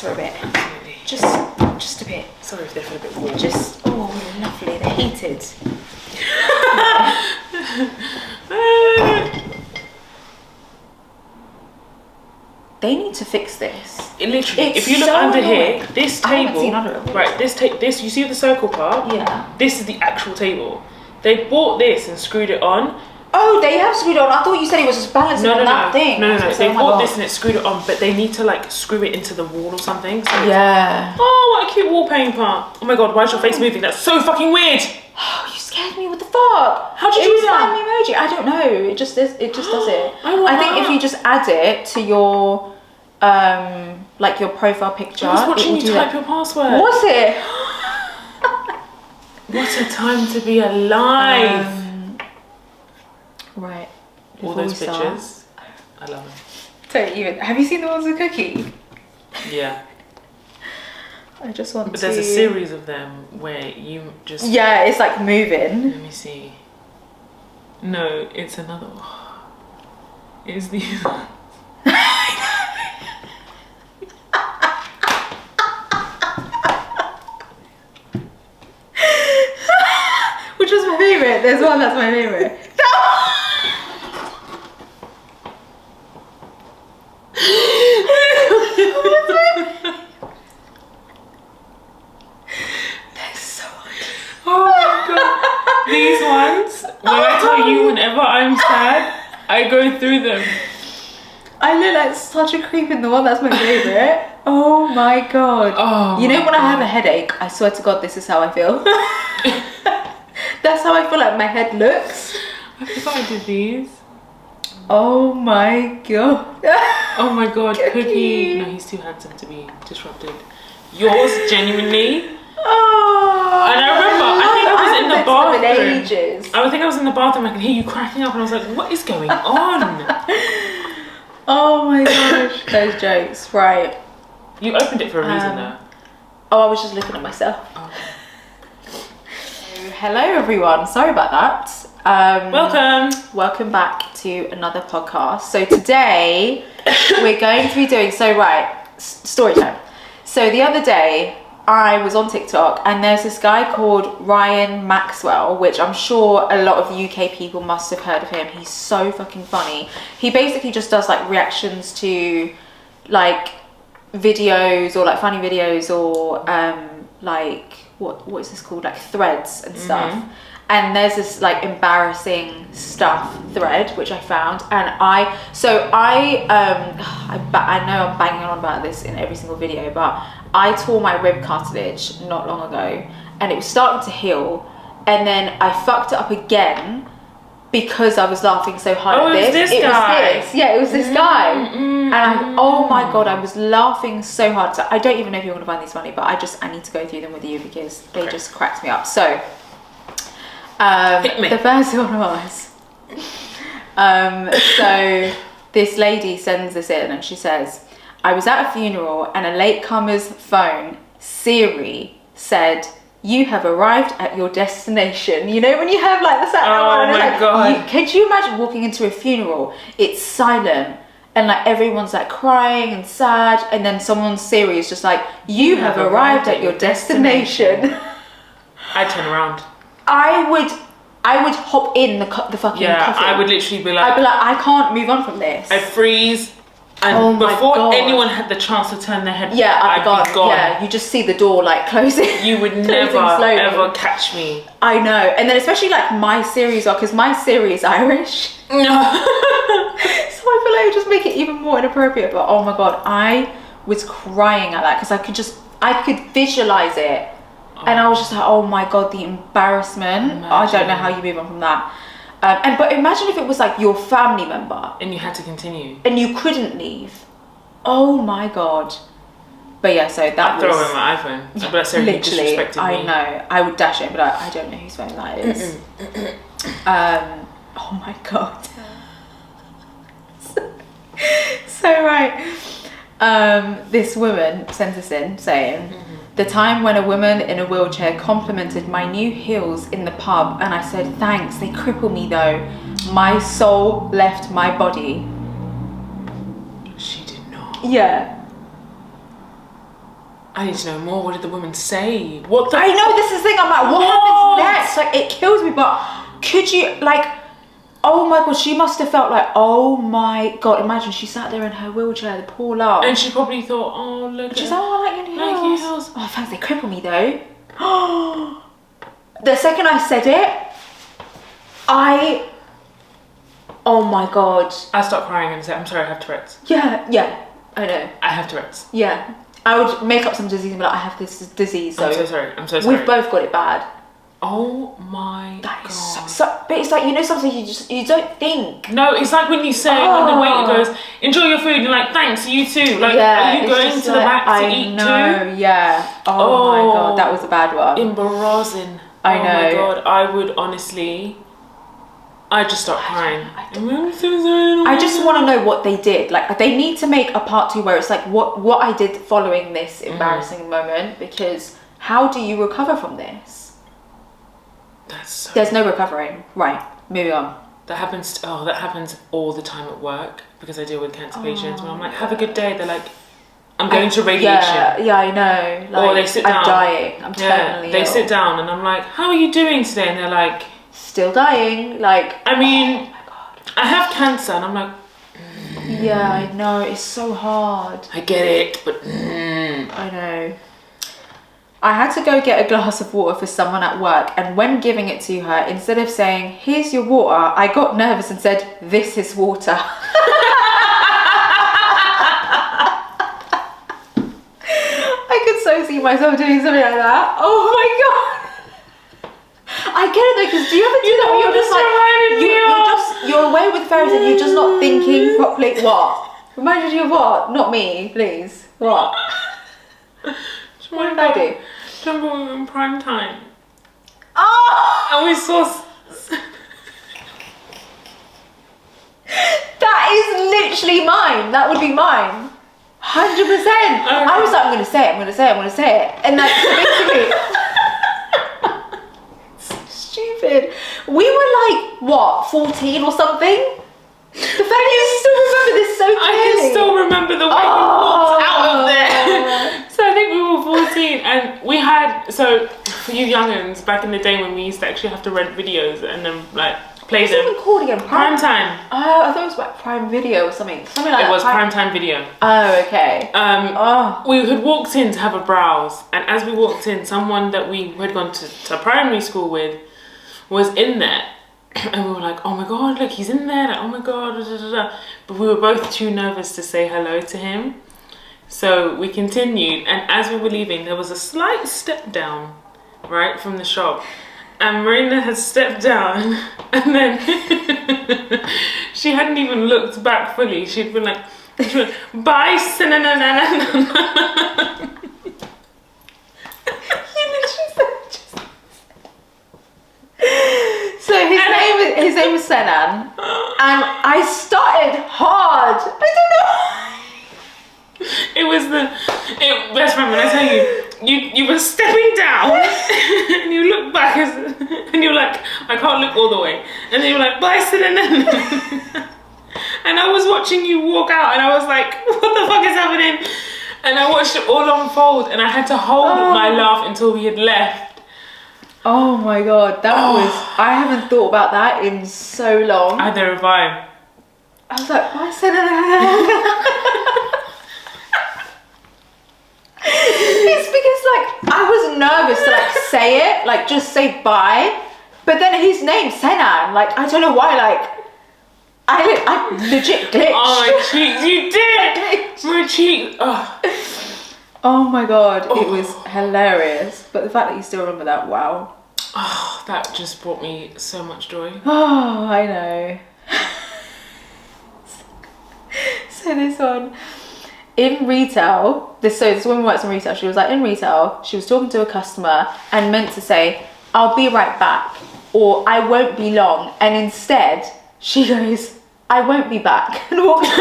for a bit. Absolutely. Just a bit. Sorry if they feel a bit warm. Just, oh, lovely. They're heated. They need to fix this. Literally, It's if you look so under annoying. here, this I haven't table, seen under it. right? This you see the circle part? Yeah. This is the actual table. They bought this and screwed it on. Oh, they have screwed it on. I thought you said it was just balancing on that thing. No. So, They oh my bought God. this and it screwed it on, but they need to like screw it into the wall or something. So Yeah. oh, what a cute wall paper. Oh my God, why is your face moving? That's so fucking weird. Oh, you scared me. What the fuck? How'd you do that? It was emoji. I don't know. It just does it. I think if you just add it to your like your profile picture. I was watching it will you do type that. your password. Was it? What a time to be alive. Right. All Before those we pictures. start- I love them. Don't even. Have you seen the ones with Cookie? Yeah. I just want But to. there's a series of them where you just... Yeah, it's like moving. Let me see. No, it's another one. It's the... Which was my favourite. There's one that's my favourite. They're so ugly. Oh my God. These ones, when I tell you whenever I'm sad, I go through them. I look like such a creep in the one that's my favourite. Oh my God. Oh you know my when I have God. a headache, I swear to God, this is how I feel. That's how I feel like my head looks. I forgot I did these. Oh my God. Oh my God, Cookie. Cookie. No, he's too handsome to be disrupted. Yours, genuinely. Oh. And I remember, I think I was in the haven't texted them in bathroom. ages. I think I was in the bathroom, I could hear you cracking up and I was like, what is going on? Oh my gosh, those jokes, right. You opened it for a reason though. Oh, I was just looking at myself. Oh. Hello everyone, sorry about that. Welcome back to another podcast. So today we're going to be doing, story time. So the other day I was on TikTok and there's this guy called Ryan Maxwell, which I'm sure a lot of UK people must have heard of him. He's so fucking funny. He basically just does like reactions to like videos or like funny videos or like what is this called, like threads and stuff. And there's this like embarrassing stuff thread which I found, and I know I'm banging on about this in every single video, but I tore my rib cartilage not long ago and it was starting to heal, and then I fucked it up again because I was laughing so hard at this. It was this guy. And oh my God, I was laughing so hard. So I don't even know if you're gonna find these funny, but I need to go through them with you because they just cracked me up. So the first one was so this lady sends this in and she says, I was at a funeral and a latecomer's phone, Siri, said, you have arrived at your destination. You know when you have like the Saturday one, and my God. could you imagine walking into a funeral, it's silent and like everyone's like crying and sad, and then someone's Siri is just like, you have arrived at your destination. I'd turn around. I would hop in the fucking coffin. I would literally be like, I'd be like, I can't move on from this. I'd freeze. And before anyone had the chance to turn their head, I'd be gone. Yeah, you just see the door like closing. You would never ever catch me. I know, and then especially like my series are, because my Siri is Irish. No. So I feel like it would just make it even more inappropriate. But oh my God, I was crying at that because I could visualize it, and I was just like, oh my God, the embarrassment. Imagine. I don't know how you move on from that. But imagine if it was like your family member And you had to continue. and you couldn't leave. Oh my God. But yeah, so that I'd was... throw away my iPhone. I'd be like, sorry, you literally, disrespected me. I know. I would dash it, but I don't know whose phone that is. Oh my God. So right. This woman sent us in saying, the time when a woman in a wheelchair complimented my new heels in the pub and I said, thanks, they cripple me though. My soul left my body. She did not. Yeah. I need to know more. What did the woman say? What the? I know, this is the thing. I'm like, what happens next? Like, it kills me. But could you, like, oh my God, she must have felt like, oh my God, imagine she sat there in her wheelchair, the poor love. And she probably thought, oh, look. She's like, oh, I like your heels. Oh, thanks, they cripple me though. The second I said it, oh my God. I stopped crying and said, I'm sorry, I have Tourette's. Yeah, I know. I have Tourette's. Yeah. I would make up some disease and be like, I have this disease. So I'm so sorry. We've both got it bad. Oh my God. But it's like, you know, something you don't think. No, it's like when you say, when the waiter goes, enjoy your food, and you're like, thanks, you too. Like, are you going to the back to eat too? Yeah. Oh my God, that was a bad one. Embarrassing. I know. Oh my God, I would honestly, I just start crying. I just want to know what they did. Like, they need to make a part 2 where it's like what I did following this embarrassing moment, because how do you recover from this? There's no recovering. Right, moving on. That happens all the time at work, because I deal with cancer patients. When I'm like, have a good day, they're like, I'm going to radiation. Yeah, I know. Like, or they sit down. I'm dying. I'm terminally They ill. sit down and I'm like, how are you doing today? And they're like, still dying. Like, I mean, oh my God. I have cancer, and I'm like, yeah, I know. It's so hard. I get it, but I know. I had to go get a glass of water for someone at work, and when giving it to her, instead of saying, here's your water, I got nervous and said, this is water. I could so see myself doing something like that. Oh my God. I get it though, because do you ever do that when you're just like, you're away with fairies and you're just not thinking properly? What? Reminded you of what? Not me, please. What? What did I do? Remember when we were in prime time? Oh! And we saw... That is literally mine. That would be mine. 100%. I was like, I'm going to say it. And like, so basically... so stupid. We were like, what, 14 or something? The fact that you still remember this so clearly. I can still remember the way we walked out of there. So I think we were 14, and we had, so for you young'uns, back in the day when we used to actually have to rent videos and then like play them. What's it even called again? Prime time. Oh, I thought it was like Prime Video or something like that. It was Prime Time Video. Oh, okay. We had walked in to have a browse, and as we walked in, someone that we had gone to primary school with was in there. And we were like, oh my God, look, he's in there. Like, oh my God, da, da, da, da. But we were both too nervous to say hello to him. So we continued. And as we were leaving, there was a slight step down, right, from the shop. And Marina had stepped down. And then she hadn't even looked back fully. She'd been like, bye, So his name was Senan, and I started hard. I don't know. It was best friend, when I tell you were stepping down and you look back and you're like, I can't look all the way, and then you were like, bye, Senan. And I was watching you walk out, and I was like, what the fuck is happening? And I watched it all unfold, and I had to hold my laugh until we had left. Oh my God, I haven't thought about that in so long. Either have I. I was like, why say that? It's because like, I was nervous to like say it, like just say bye. But then his name's Senan, like, I don't know why, like, I legit glitched. Oh, my cheeks, you did! My cheeks, Oh my God, it was hilarious. But the fact that you still remember that, wow. Oh, that just brought me so much joy. Oh, I know. So this one, in retail, this woman works in retail, she was like, in retail, she was talking to a customer and meant to say, I'll be right back, or I won't be long. And instead, she goes, I won't be back, and walked away.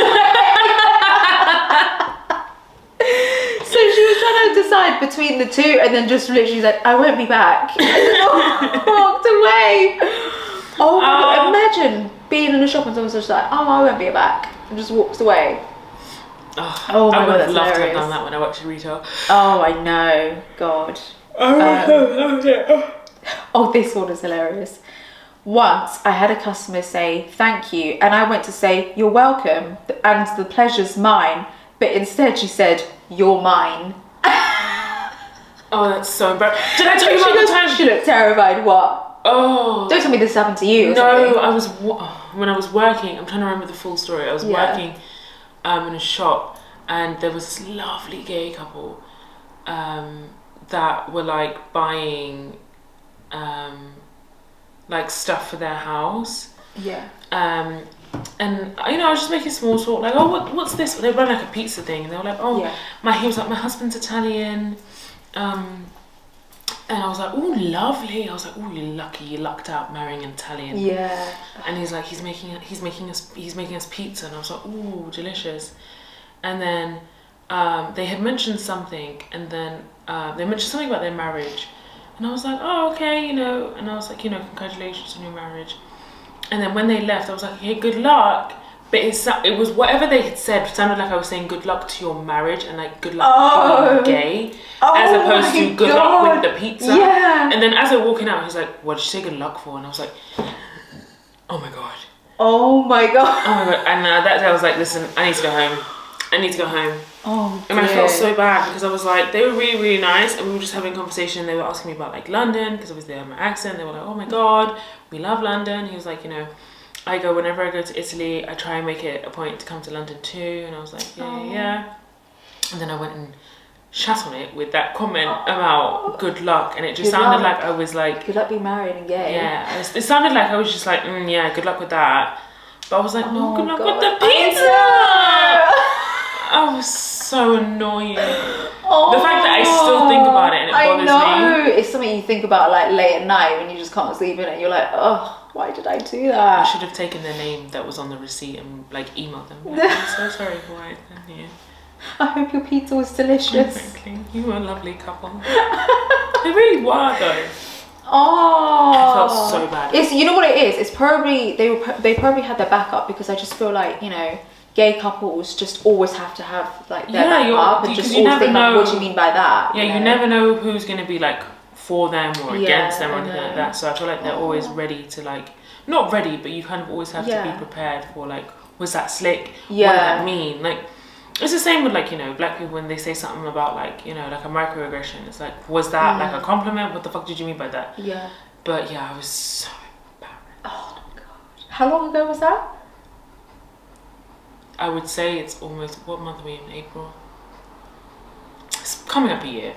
So she was trying to decide between the two, and then just literally said, I won't be back, and then walked away. Oh my God, imagine being in a shop and someone's just like, oh, I won't be back, and just walks away. Oh my I would God, have that's loved to have hilarious. done that when I worked in retail. Oh, I know. God. Oh, this one is hilarious. Once I had a customer say thank you, and I went to say you're welcome and the pleasure's mine, but instead she said you're mine. Oh, that's so embarrassing. Did I tell you about the time? She looked terrified. What? Oh. Don't tell me this happened to you. No, when I was working. I'm trying to remember the full story. I was working in a shop, and there was this lovely gay couple that were like buying like stuff for their house. Yeah. And you know, I was just making small talk, like, oh, what's this? They run like a pizza thing, and they were like, oh, he was like, my husband's Italian, and I was like, oh, lovely. I was like, oh, you're lucky, you lucked out marrying an Italian. Yeah. And he's like, he's making us pizza, and I was like, oh, delicious. And then they had mentioned something, and then they mentioned something about their marriage, and I was like, oh, okay, you know, and I was like, you know, congratulations on your marriage. And then when they left, I was like, hey, good luck. But it was whatever they had said sounded like I was saying good luck to your marriage and like good luck to being gay, as opposed to good luck with the pizza. Yeah. And then as they're walking out, he's like, what did you say good luck for? And I was like, oh my God. Oh my God. Oh my God. And that day I was like, listen, I need to go home. Oh, and I felt so bad because I was like, they were really, really nice, and we were just having a conversation. They were asking me about like London, because obviously they have my accent. They were like, oh my God, we love London. He was like, you know, whenever I go to Italy, I try and make it a point to come to London too. And I was like, yeah. And then I went and shat on it with that comment about good luck, and it just sounded like I was like, good luck being married and gay. Yeah, it sounded like I was just like, yeah, good luck with that. But I was like, no, good luck with the pizza. I was so annoying. The fact that I still think about it and it bothers me. I know. It's something you think about like late at night when you just can't sleep in it. You're like, oh, why did I do that? I should have taken their name that was on the receipt and like emailed them. Like, I'm so sorry for what I've done here. I hope your pizza was delicious. Exactly. You were a lovely couple. They really were though. Oh, I felt so bad. It's, you know what it is? It's probably they probably had their backup, because I just feel like, you know, gay couples just always have to have like their backup, and just always think like, what do you mean by that? Yeah, you never know who's going to be like for them or against them or anything like that. So I feel like they're always ready to like, not ready, but you kind of always have to be prepared for like, was that slick? Yeah. What did that mean? Like, it's the same with like, you know, black people when they say something about like, you know, like a microaggression. It's like, was that like a compliment? What the fuck did you mean by that? Yeah. But yeah, I was so embarrassed. Oh my God. How long ago was that? I would say it's almost, what month are we in? April? It's coming up a year.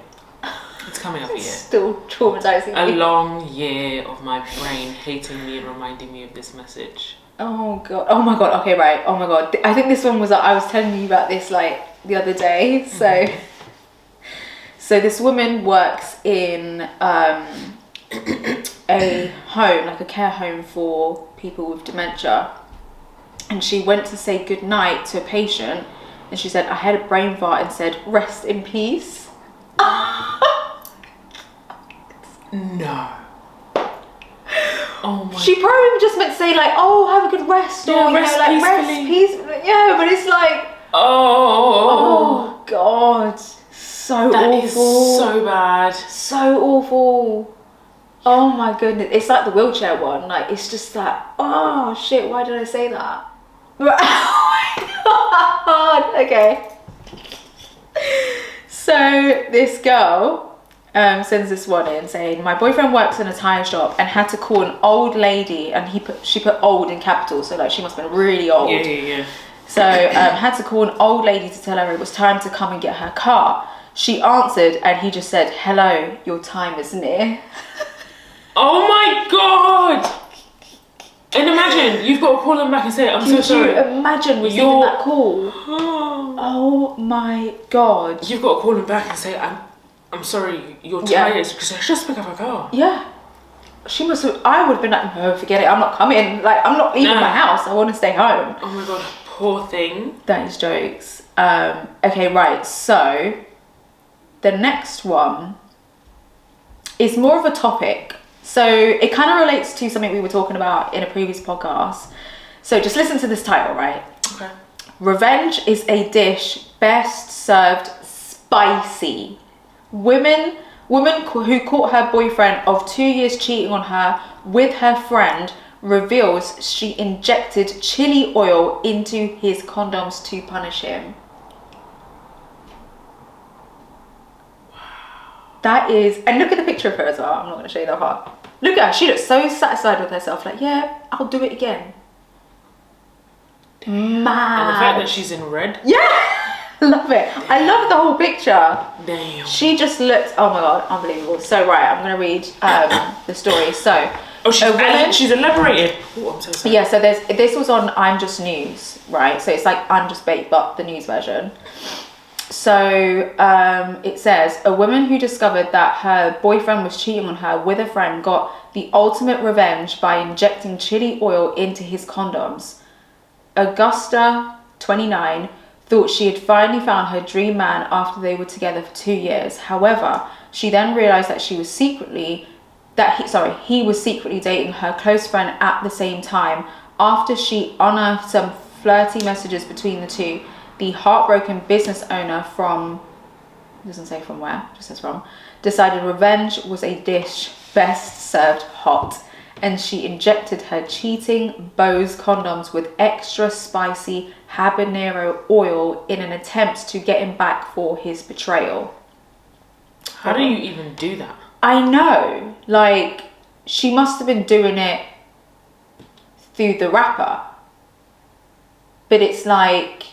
It's coming up a year. Still traumatizing A me. long year of my brain hating me and reminding me of this message. Oh God. Oh my God. Okay, right. Oh my God. I think this one was, I was telling you about this like the other day. So this woman works in a home, like a care home for people with dementia. And she went to say goodnight to a patient, and she said, I had a brain fart, and said, rest in peace. No. Oh my. She probably just meant to say like, oh, have a good rest, or you rest know, like peacefully. rest peacefully. Yeah, but it's like, oh God, so that awful. Is so bad. So awful. Oh my goodness, it's like the wheelchair one. Like, it's just that, oh shit, why did I say that? Oh my God. Okay. So this girl sends this one in saying, my boyfriend works in a tire shop and had to call an old lady, and she put old in capitals, so like she must have been really old. Yeah. So had to call an old lady to tell her it was time to come and get her car. She answered, and he just said, hello, your time is near. Oh my God. And imagine, you've got to call them back and say, I'm so sorry. Can you imagine receiving that call? Oh my God. You've got to call them back and say, I'm sorry, your tire is, because I just picked up a car. Yeah. She must have, I would have been like, no, forget it, I'm not coming. Like, I'm not leaving my house, I want to stay home. Oh my God, poor thing. That is jokes. Okay, right, so the next one is more of a topic. So it kind of relates to something we were talking about in a previous podcast. So just listen to this title, right? Okay. Revenge is a dish best served spicy. Woman who caught her boyfriend of 2 years cheating on her with her friend reveals she injected chili oil into his condoms to punish him. That is, and look at the picture of her as well. I'm not going to show you the heart. Look at her. She looks so satisfied with herself. Like, yeah, I'll do it again. Mad. And the fact that she's in red. Yeah. Love it. I love the whole picture. Damn. She just looked, oh my God, unbelievable. So, right, I'm going to read the story. So, she's elaborated. Oh, I'm so sorry. Yeah, so this was on I'm Just News, right? So it's like I'm Just Bait, but the news version. So it says, a woman who discovered that her boyfriend was cheating on her with a friend got the ultimate revenge by injecting chili oil into his condoms. Augusta, 29, thought she had finally found her dream man after they were together for 2 years. However, she then realized that he was secretly dating her close friend at the same time. After she unearthed some flirty messages between the two, the heartbroken business owner from, doesn't say from where, just says from, decided revenge was a dish best served hot, and she injected her cheating beau's condoms with extra spicy habanero oil in an attempt to get him back for his betrayal. How do you even do that? I know, like, she must have been doing it through the wrapper, but it's like,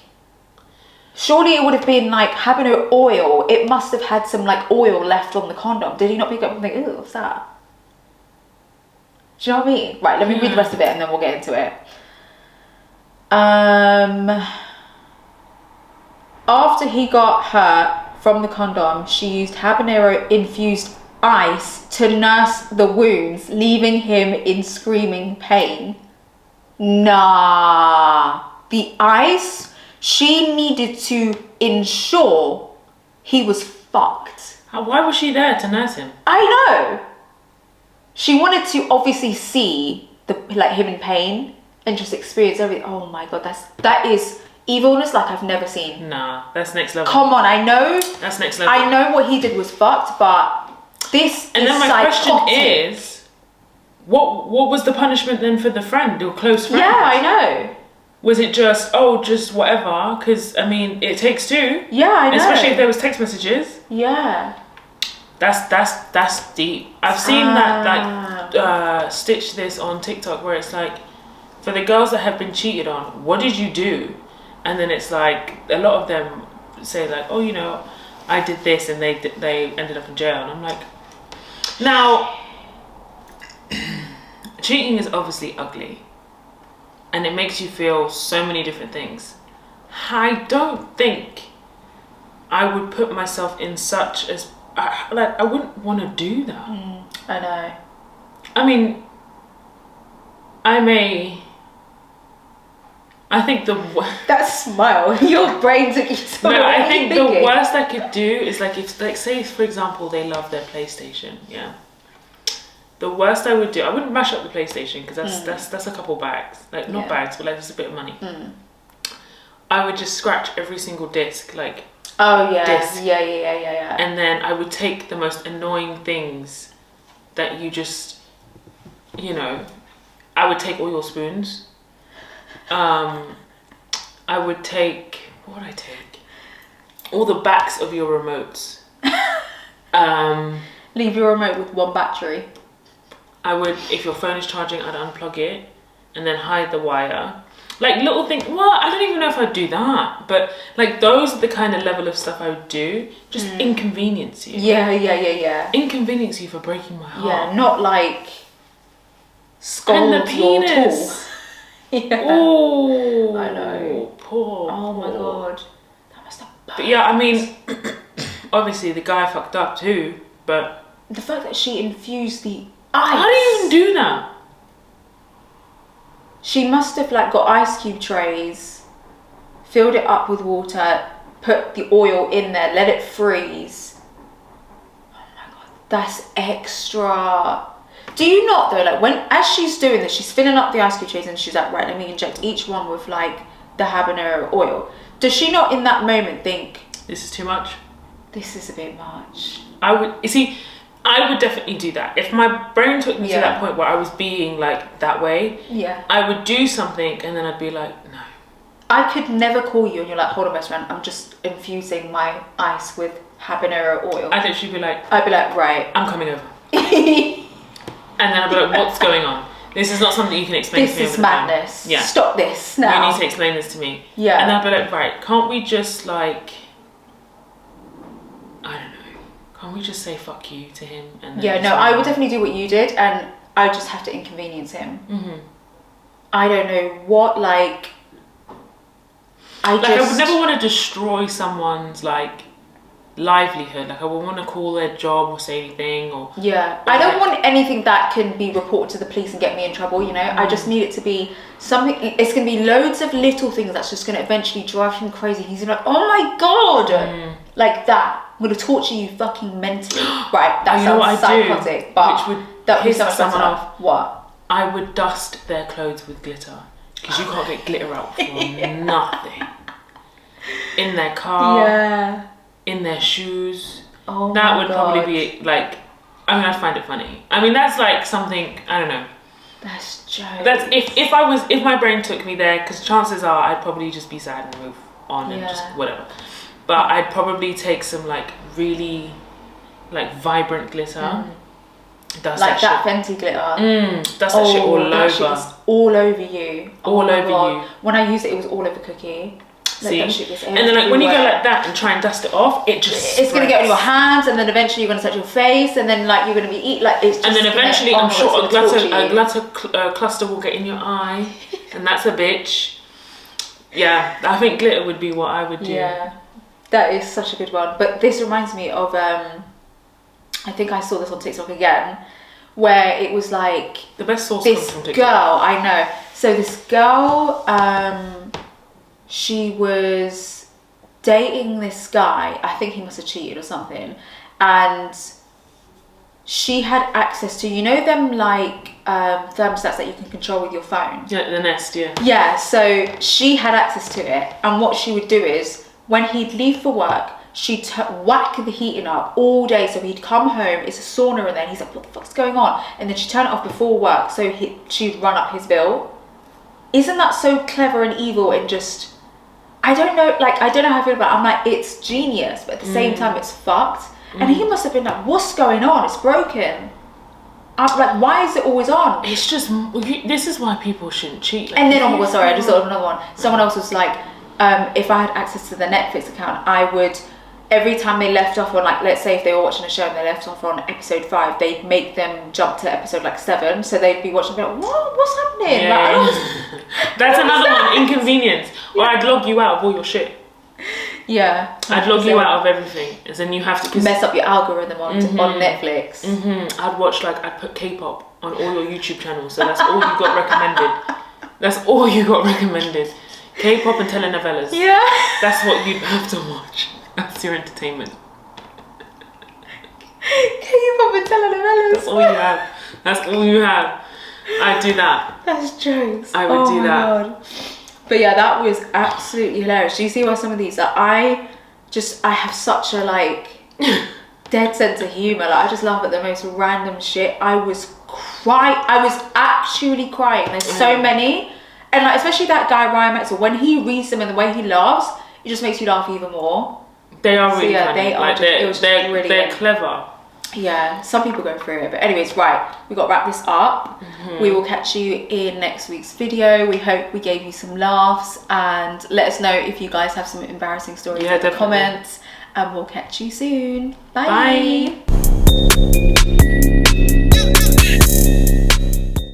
surely it would have been like habanero oil. It must have had some like oil left on the condom. Did he not pick up and think, ooh, what's that? Do you know what I mean? Right, let me read the rest of it and then we'll get into it. After he got her from the condom, she used habanero infused ice to nurse the wounds, leaving him in screaming pain. Nah, the ice, she needed to ensure he was fucked. Why was she there to nurse him? I know. She wanted to obviously see him in pain and just experience everything. Oh my God, that is evilness like I've never seen. Nah, that's next level. Come on, I know. That's next level. I know what he did was fucked, but this and is then my psychotic. question is, what was the punishment then for the friend or close friend? Yeah, I know. Was it just whatever? Because I mean, it takes two. Yeah, I know. Especially if there was text messages. Yeah. That's deep. I've seen that stitch this on TikTok where it's like, for the girls that have been cheated on, what did you do? And then it's like a lot of them say like, oh, you know, I did this and they ended up in jail. And I'm like, now, cheating is obviously ugly. And it makes you feel so many different things. I don't think I would put myself in such as, I wouldn't want to do that. I know. I mean, I think that smile, your brain took you so. No, I think the worst I could do is like if, like, say for example, they love their PlayStation, yeah. The worst I would do, I wouldn't mash up the PlayStation because that's a couple bags, like not bags, but like just a bit of money. I would just scratch every single disc, like. Oh yeah, disc. Yeah. And then I would take the most annoying things that you just, you know, I would take all your spoons. I would take, what would I take? All the backs of your remotes. Leave your remote with one battery. I would, if your phone is charging, I'd unplug it and then hide the wire. Like little things, well, I don't even know if I'd do that, but like those are the kind of level of stuff I would do. Just inconvenience you. Yeah. Inconvenience you for breaking my heart. Yeah, not like scold and the your penis. tool. Yeah. Oh, I know. Poor. Oh my God. That must have burnt. But yeah, I mean, obviously the guy fucked up too, but the fact that she infused the ice. How do you even do that? She must have like got ice cube trays, filled it up with water, put the oil in there, let it freeze. Oh my God, that's extra. Do you not though, like as she's doing this, she's filling up the ice cube trays and she's like, right, let me inject each one with like the habanero oil. Does she not in that moment think, this is too much? This is a bit much? I would definitely do that. If my brain took me to that point where I was being like that way, I would do something and then I'd be like, no. I could never call you and you're like, hold on, best friend, I'm just infusing my ice with habanero oil. I think she'd be like, right. I'm coming over. And then I'd be like, what's going on? This is not something you can explain to me. This is madness. Yeah. Stop this now. You need to explain this to me. Yeah. And I'd be like, right, can't we just like, I don't know, can't we just say fuck you to him? And then I would definitely do what you did, and I just have to inconvenience him. I don't know what, like, I would never want to destroy someone's like livelihood. Like I would want to call their job or say anything or I don't want anything that can be reported to the police and get me in trouble, you know. I just need it to be something. It's gonna be loads of little things that's just gonna eventually drive him crazy. He's gonna be like, oh my god, like that. I'm gonna torture you fucking mentally. Right, that sounds psychotic, but that would piss someone off. What? I would dust their clothes with glitter, because you can't get glitter out for nothing. In their car, in their shoes. Oh, that would probably be like, I mean, I'd find it funny. I mean, that's like something, I don't know. That's joke. That's if my brain took me there, because chances are I'd probably just be sad and move on and just whatever. But I'd probably take some like really like vibrant glitter. Dust like that Fenty glitter. Dust that shit all over. All over you. All over you. When I used it, it was all over Cookie. Like, see? that shit was and then like when you go like that and try and dust it off, it's gonna get on your hands, and then eventually you're gonna touch your face, and then like you're gonna be like it's just. And then eventually, I'm sure a glitter cluster will get in your eye, and that's a bitch. Yeah, I think glitter would be what I would do. Yeah, that is such a good one. But this reminds me of I think I saw this on TikTok again, where it was like the best source this from TikTok. girl. I know. So this girl, she was dating this guy. I think he must have cheated or something, and she had access to, you know, them like thermostats that you can control with your phone. Yeah, the Nest. Yeah. Yeah. So she had access to it, and what she would do is when he'd leave for work, she'd whack the heating up all day. So he'd come home, it's a sauna in there, and he's like, what the fuck's going on? And then she'd turn it off before work, so she'd run up his bill. Isn't that so clever and evil? And just, I don't know, like, I don't know how I feel about it. I'm like, it's genius, but at the same time, it's fucked. And he must have been like, what's going on? It's broken. I'm like, why is it always on? It's just, this is why people shouldn't cheat. Like, and then, I just thought of another one. Someone else was like, if I had access to the Netflix account, I would, every time they left off on, like, let's say if they were watching a show and they left off on episode 5, they'd make them jump to episode like 7, so they'd be watching and be like, what's happening? Yeah, like, that's another one, inconvenience. Or I'd log you out of all your shit. Yeah, 100%. I'd log you out of everything, and then you have to mess up your algorithm on Netflix. I'd watch, like, I'd put K-pop on all your YouTube channels, so that's all you got recommended. That's all you got recommended. K-pop and telenovelas. Yeah. That's what you'd have to watch. That's your entertainment. K-pop and telenovelas. That's all you have. That's all you have. I'd do that. That's jokes. I would do that. God. But yeah, that was absolutely hilarious. Do you see why some of these that I have such a like dead sense of humour. Like I just laugh at the most random shit. I was actually crying. There's so many. And like especially that guy Ryan Maxwell, when he reads them and the way he laughs, it just makes you laugh even more. They are really funny. They are. Like, they're clever. Yeah, some people go through it. But anyways, right, we got to wrap this up. We will catch you in next week's video. We hope we gave you some laughs, and let us know if you guys have some embarrassing stories in the comments. And we'll catch you soon. Bye. Bye.